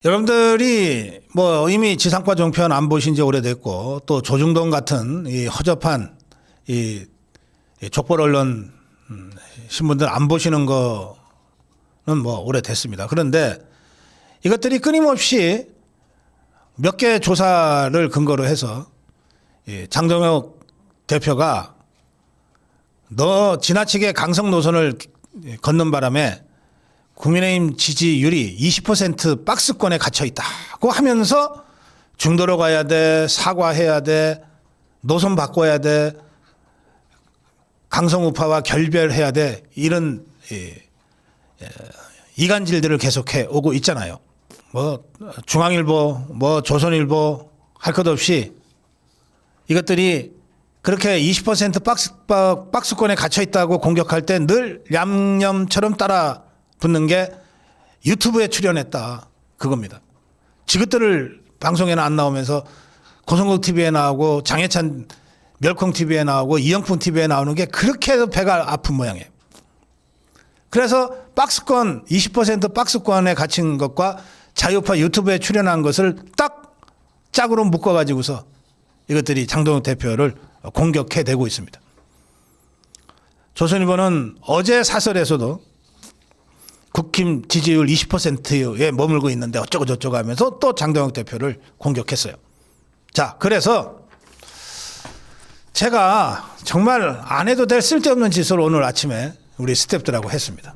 여러분들이 뭐 이미 지상파 종편 안 보신 지 오래됐고 또 조중동 같은 이 허접한 이 족벌 언론 신문들 안 보시는 거는 뭐 오래됐습니다. 그런데 이것들이 끊임없이 몇 개 조사를 근거로 해서 장동혁 대표가 너 지나치게 강성 노선을 걷는 바람에 국민의힘 지지율이 20% 박스권에 갇혀 있다고 하면서 중도로 가야 돼, 사과해야 돼, 노선 바꿔야 돼, 강성 우파와 결별해야 돼, 이런 이간질들을 계속해 오고 있잖아요. 뭐 중앙일보, 뭐 조선일보 할 것 없이 이것들이 그렇게 20% 박스권에 갇혀 있다고 공격할 때 늘 얌얌처럼 따라 붙는 게 유튜브에 출연했다, 그겁니다. 지그들을 방송에는 안 나오면서 고성국 TV에 나오고 장해찬 멸콩 TV에 나오고 이영풍 TV에 나오는 게 그렇게 해서 배가 아픈 모양이에요. 그래서 박스권 20% 박스권에 갇힌 것과 자유파 유튜브에 출연한 것을 딱 짝으로 묶어가지고서 이것들이 장동혁 대표를 공격해대고 있습니다. 조선일보는 어제 사설에서도 국힘 지지율 20%에 머물고 있는데 어쩌고 저쩌고 하면서 또 장동혁 대표를 공격했어요. 자, 그래서 제가 정말 안 해도 될 쓸데없는 짓을 오늘 아침에 우리 스태프들하고 했습니다.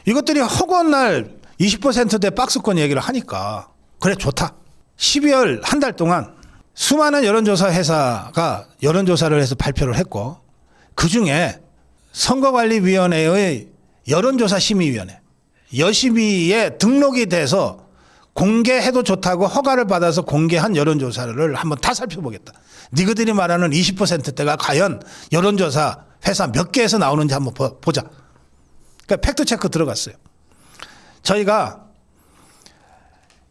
이것들이 허구한 날 20%대 박스권 얘기를 하니까 그래 좋다. 12월 한 달 동안 수많은 여론조사 회사가 여론조사를 해서 발표를 했고 그중에 선거관리위원회의 여론조사심의위원회 여심위에 등록이 돼서 공개해도 좋다고 허가를 받아서 공개한 여론조사를 한번 다 살펴보겠다. 니그들이 말하는 20%대가 과연 여론조사 회사 몇 개에서 나오는지 한번 보자. 그러니까 팩트체크 들어갔어요. 저희가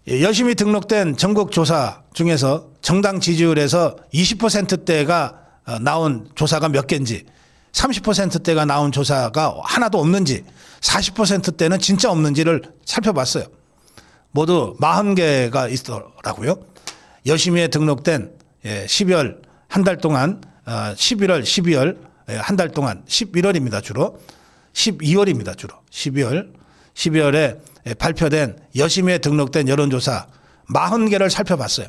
여심이 등록된 전국 조사 중에서 정당 지지율에서 20%대가 나온 조사가 몇 개인지 30%대가 나온 조사가 하나도 없는지 40%대는 진짜 없는지를 살펴봤어요. 모두 40개가 있더라고요. 여심위에 등록된 12월 한 달 동안 11월 12월 한 달 동안 11월입니다. 주로 12월입니다. 주로 12월에 발표된 여심위에 등록된 여론조사 40개를 살펴봤어요.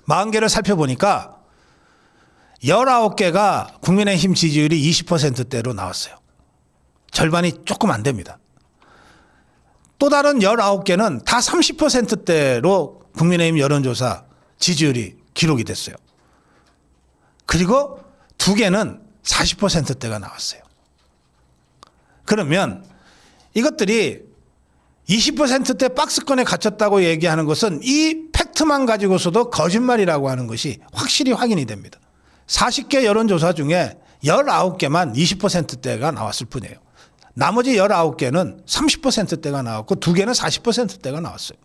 40개를 살펴보니까 19개가 국민의힘 지지율이 20%대로 나왔어요. 절반이 조금 안 됩니다. 또 다른 19개는 다 30%대로 국민의힘 여론조사 지지율이 기록이 됐어요. 그리고 2개는 40%대가 나왔어요. 그러면 이것들이 20%대 박스권에 갇혔다고 얘기하는 것은 이 팩트만 가지고서도 거짓말이라고 하는 것이 확실히 확인이 됩니다. 40개 여론조사 중에 19개만 20%대가 나왔을 뿐이에요. 나머지 19개는 30%대가 나왔고 2개는 40%대가 나왔어요.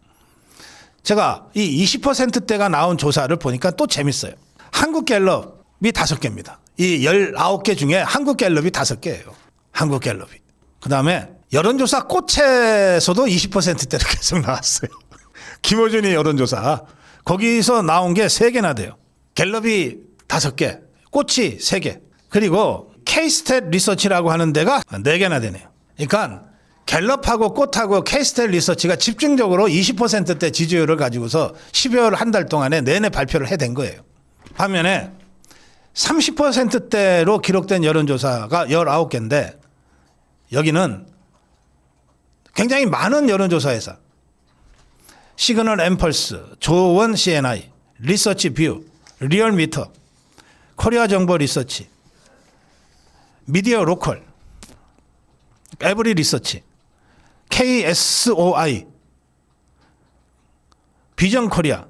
제가 이 20%대가 나온 조사를 보니까 또 재밌어요. 한국갤럽이 5개입니다. 이 19개 중에 한국갤럽이 5개예요. 한국갤럽이. 그 다음에 여론조사 꽃에서도 20%대로 계속 나왔어요. 김어준이 여론조사. 거기서 나온 게 3개나 돼요. 갤럽이 5개, 꽃이 3개. 그리고 K-스탯 리서치라고 하는 데가 4개나 되네요. 그러니까 갤럽하고 꽃하고 K-스탯 리서치가 집중적으로 20%대 지지율을 가지고서 12월 한 달 동안에 내내 발표를 해댄 거예요. 반면에 30%대로 기록된 여론조사가 19개인데 여기는 굉장히 많은 여론조사 회사 시그널 앰펄스, 조원 CNI, 리서치 뷰, 리얼미터, 코리아 정보 리서치, 미디어 로컬, 에브리 리서치, KSOI, 비전 코리아,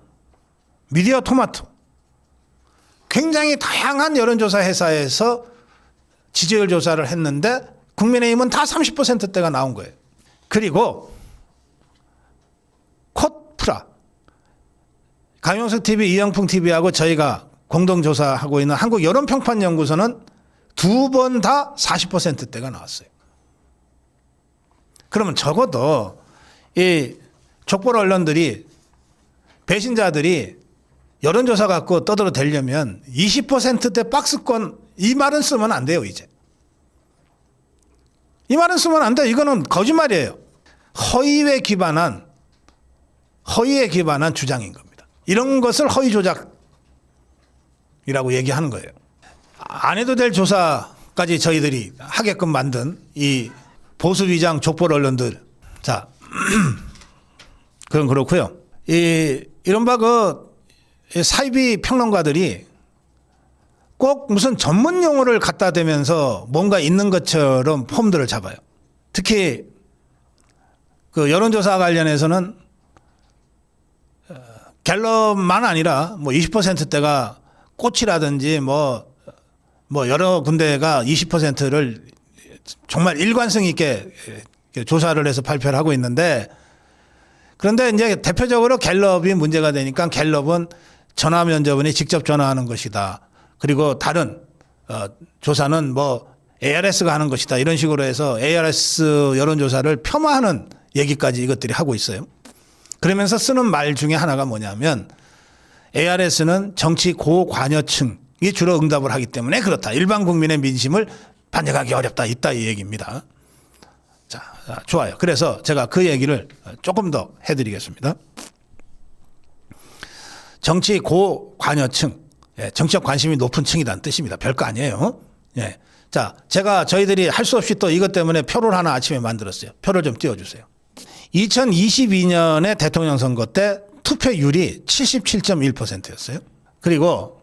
미디어 토마토 굉장히 다양한 여론조사 회사에서 지지율 조사를 했는데 국민의힘은 다 30%대가 나온 거예요. 그리고 콧프라, 강용석 TV, 이영풍 TV하고 저희가 공동조사하고 있는 한국여론평판연구소는 2번 다 40%대가 나왔어요. 그러면 적어도 이 족보 언론들이 배신자들이 여론조사 갖고 떠들어대려면 20%대 박스권 이 말은 쓰면 안 돼요. 이제 이 말은 쓰면 안 돼. 이거는 거짓말이에요. 허위에 기반한 주장인 겁니다. 이런 것을 허위 조작이라고 얘기하는 거예요. 안 해도 될 조사까지 저희들이 하게끔 만든 이 보수 위장 족보 언론들. 자, 그건 그렇고요. 이른바 그 사이비 평론가들이 꼭 무슨 전문 용어를 갖다 대면서 뭔가 있는 것처럼 폼들을 잡아요. 특히 그 여론조사 관련해서는 갤럽만 아니라 뭐 20%대가 꽃이라든지 뭐 여러 군데가 20%를 정말 일관성 있게 조사를 해서 발표를 하고 있는데, 그런데 이제 대표적으로 갤럽이 문제가 되니까 갤럽은 전화 면접원이 직접 전화하는 것이다. 그리고 다른 조사는 뭐 ARS가 하는 것이다. 이런 식으로 해서 ARS 여론조사를 폄하하는 얘기까지 이것들이 하고 있어요. 그러면서 쓰는 말 중에 하나가 뭐냐면 ARS는 정치 고관여층이 주로 응답을 하기 때문에 그렇다. 일반 국민의 민심을 반영하기 어렵다. 있다 이 얘기입니다. 자, 좋아요. 그래서 제가 그 얘기를 조금 더 해드리겠습니다. 정치 고관여층, 정치적 관심이 높은 층이라는 뜻입니다. 별거 아니에요. 예. 자, 저희들이 할 수 없이 또 이것 때문에 표를 하나 아침에 만들었어요. 표를 좀 띄워주세요. 2022년에 대통령 선거 때 투표율이 77.1%였어요. 그리고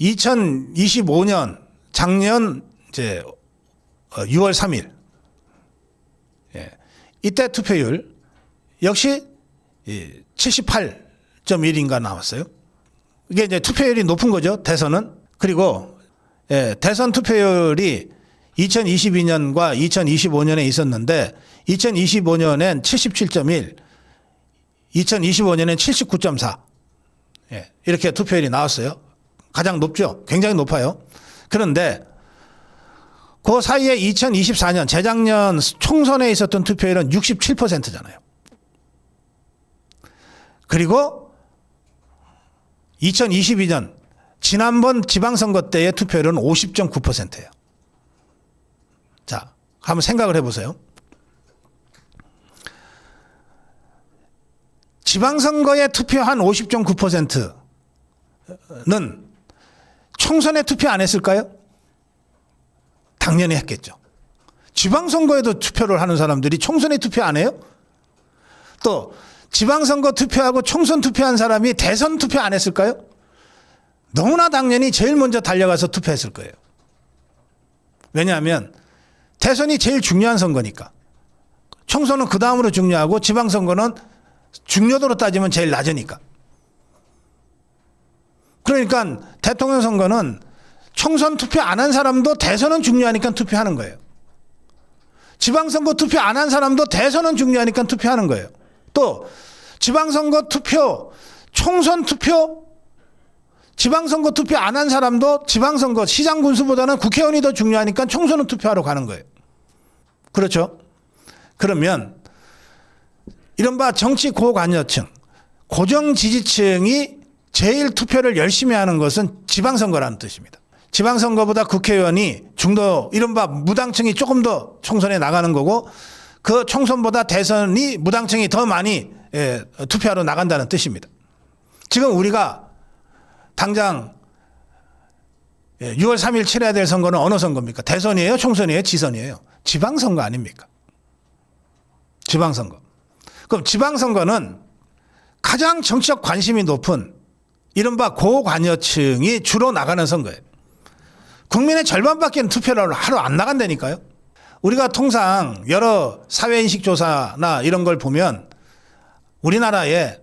2025년 작년 이제 6월 3일 이때 투표율 역시 78.1인가 나왔어요. 이게 이제 투표율이 높은 거죠. 대선은. 그리고 대선 투표율이 2022년과 2025년에 있었는데 2025년엔 77.1, 2025년엔 79.4 이렇게 투표율이 나왔어요. 가장 높죠. 굉장히 높아요. 그런데 그 사이에 2024년 재작년 총선에 있었던 투표율은 67%잖아요. 그리고 2022년 지난번 지방선거 때의 투표율은 50.9%예요. 자, 한번 생각을 해보세요. 지방선거에 투표한 50.9%는 총선에 투표 안 했을까요? 당연히 했겠죠. 지방선거에도 투표를 하는 사람들이 총선에 투표 안 해요? 또 지방선거 투표하고 총선 투표한 사람이 대선 투표 안 했을까요? 너무나 당연히 제일 먼저 달려가서 투표했을 거예요. 왜냐하면 대선이 제일 중요한 선거니까. 총선은 그 다음으로 중요하고 지방선거는 중요도로 따지면 제일 낮으니까. 그러니까 대통령 선거는 총선 투표 안 한 사람도 대선은 중요하니까 투표하는 거예요. 지방선거 투표 안 한 사람도 대선은 중요하니까 투표하는 거예요. 또 지방선거 투표, 총선 투표, 지방선거 투표 안 한 사람도 지방선거 시장 군수보다는 국회의원이 더 중요하니까 총선은 투표하러 가는 거예요. 그렇죠? 그러면 이른바 정치 고관여층, 고정 지지층이 제일 투표를 열심히 하는 것은 지방선거라는 뜻입니다. 지방선거보다 국회의원이 중도 이른바 무당층이 조금 더 총선에 나가는 거고, 그 총선보다 대선이 무당층이 더 많이 투표하러 나간다는 뜻입니다. 지금 우리가 당장 6월 3일 치러야 될 선거는 어느 선거입니까? 대선이에요? 총선이에요? 지선이에요? 지방선거 아닙니까? 지방선거. 그럼 지방선거는 가장 정치적 관심이 높은 이른바 고관여층이 주로 나가는 선거예요. 국민의 절반밖에 투표를 하러 안 나간다니까요. 우리가 통상 여러 사회인식 조사나 이런 걸 보면 우리나라에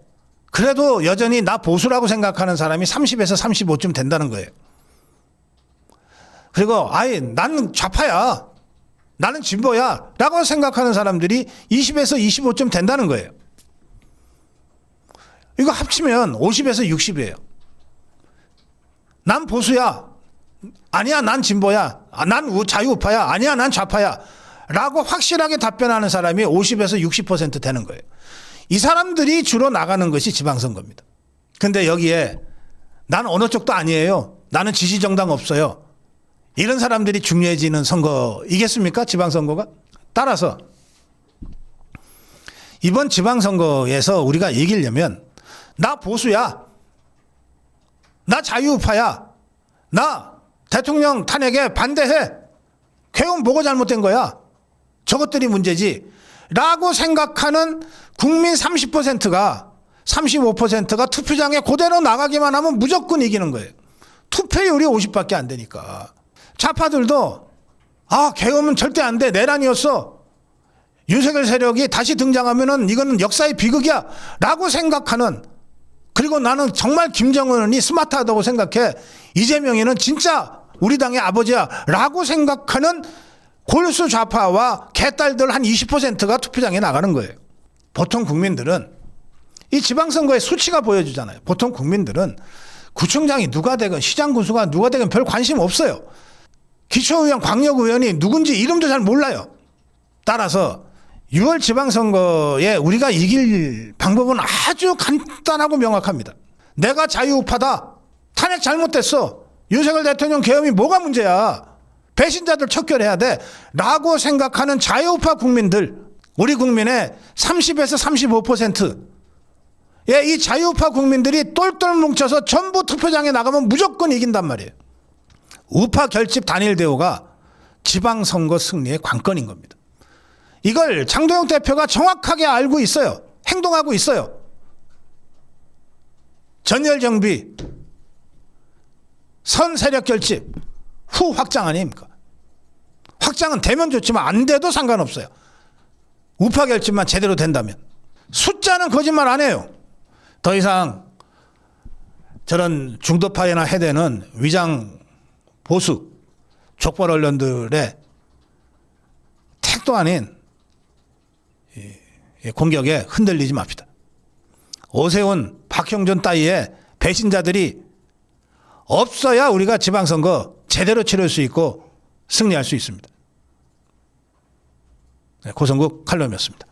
그래도 여전히 나 보수라고 생각하는 사람이 30에서 35쯤 된다는 거예요. 그리고 난 좌파야, 나는 진보야 라고 생각하는 사람들이 20에서 25쯤 된다는 거예요. 이거 합치면 50에서 60이에요. 난 보수야, 아니야 난 진보야, 난 자유우파야, 아니야 난 좌파야 라고 확실하게 답변하는 사람이 50에서 60% 되는 거예요. 이 사람들이 주로 나가는 것이 지방선거입니다. 근데 여기에 나는 어느 쪽도 아니에요. 나는 지지정당 없어요. 이런 사람들이 중요해지는 선거이겠습니까? 지방선거가? 따라서 이번 지방선거에서 우리가 이기려면 나 보수야. 나 자유우파야. 나 대통령 탄핵에 반대해. 개헌 뭐가 잘못된 거야? 저것들이 문제지. 라고 생각하는 국민 30%가 35%가 투표장에 그대로 나가기만 하면 무조건 이기는 거예요. 투표율이 50밖에 안 되니까. 좌파들도 개헌은 절대 안 돼. 내란이었어. 윤석열 세력이 다시 등장하면은 이거는 역사의 비극이야. 라고 생각하는, 그리고 나는 정말 김정은이 스마트하다고 생각해. 이재명이는 진짜 우리 당의 아버지야. 라고 생각하는 골수 좌파와 개딸들 한 20%가 투표장에 나가는 거예요. 보통 국민들은 이 지방선거의 수치가 보여주잖아요. 보통 국민들은 구청장이 누가 되건 시장 군수가 누가 되건 별 관심 없어요. 기초의원, 광역의원이 누군지 이름도 잘 몰라요. 따라서 6월 지방선거에 우리가 이길 방법은 아주 간단하고 명확합니다. 내가 자유우파다. 탄핵 잘못됐어. 윤석열 대통령 계엄이 뭐가 문제야. 배신자들 척결해야 돼. 라고 생각하는 자유우파 국민들, 우리 국민의 30에서 35%. 이 자유우파 국민들이 똘똘 뭉쳐서 전부 투표장에 나가면 무조건 이긴단 말이에요. 우파 결집 단일 대우가 지방선거 승리의 관건인 겁니다. 이걸 장도영 대표가 정확하게 알고 있어요. 행동하고 있어요. 전열 정비, 선 세력 결집, 후 확장 아닙니까? 확장은 되면 좋지만 안 돼도 상관없어요. 우파 결집만 제대로 된다면. 숫자는 거짓말 안 해요. 더 이상 저런 중도파에나 해대는 위장 보수 족발 언론들의 택도 아닌 공격에 흔들리지 맙시다. 오세훈, 박형준 따위의 배신자들이 없어야 우리가 지방선거 제대로 치를 수 있고 승리할 수 있습니다. 고성국 칼럼이었습니다.